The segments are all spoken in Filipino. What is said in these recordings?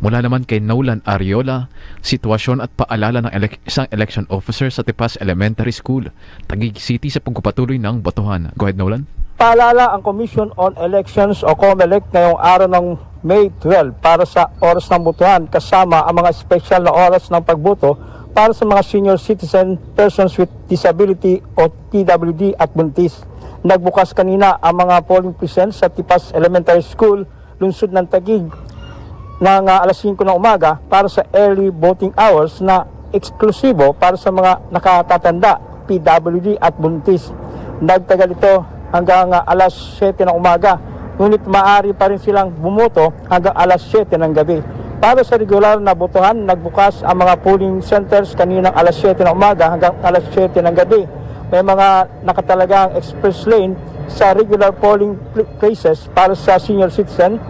Mula naman kay Nolan Ariola, sitwasyon at paalala ng isang election officer sa Tipas Elementary School, Taguig City sa pagpapatuloy ng botohan. Go ahead, Nolan. Paalala ang Commission on Elections o COMELEC ngayong araw ng May 12 para sa oras ng botohan kasama ang mga special na oras ng pagboto para sa mga senior citizen, persons with disability o PWD at buntis. Nagbukas kanina ang mga polling precincts sa Tipas Elementary School, lungsod ng Taguig, ng alas 5 ng umaga para sa early voting hours na eksklusibo para sa mga nakatatanda, PWD at buntis. Nagtagal ito hanggang alas 7 ng umaga, ngunit maaari pa rin silang bumoto hanggang alas 7 ng gabi. Para sa regular na botohan, nagbukas ang mga polling centers kaninang alas 7 ng umaga hanggang alas 7 ng gabi. May mga nakatalagang express lane sa regular polling places para sa senior citizen,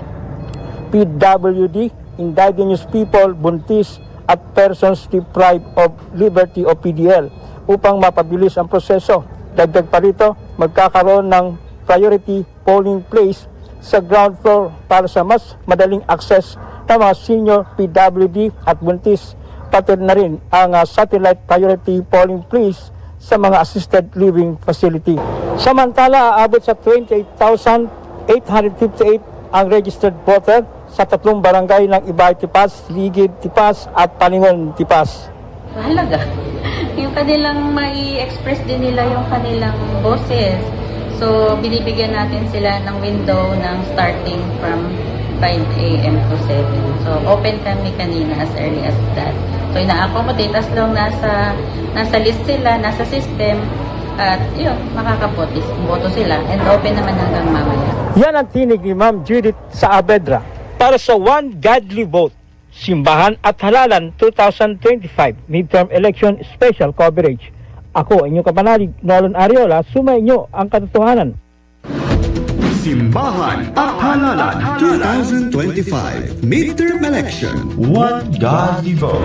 PWD, indigenous people, buntis at persons deprived of liberty o PDL upang mapabilis ang proseso. Dagdag pa rito, magkakaroon ng priority polling place sa ground floor para sa mas madaling access ng mga senior PWD at buntis. Pati na rin ang satellite priority polling place sa mga assisted living facility. Samantala, aabot sa 28,858 ang registered voter sa 3 barangay ng Ibay Tipas, Ligid Tipas at Palingon Tipas. Mahalaga. Yung kanilang mai-express din nila yung kanilang boses. So, binibigyan natin sila ng window ng starting from 5 a.m. to 7. So, open kami kanina as early as that. So, ina-accommodate as long nasa list sila, nasa system, at yun, makakaboto sila. And open naman hanggang mamaya. Yan ang tinig ni Ma'am Judith Saavedra para sa One Godly Vote, Simbahan at Halalan 2025 Midterm Election Special Coverage. Ako, inyong kapanalig, Nolan Ariola, sumainyo ang katotohanan. Simbahan at Halalan 2025 Midterm Election. One Godly Vote.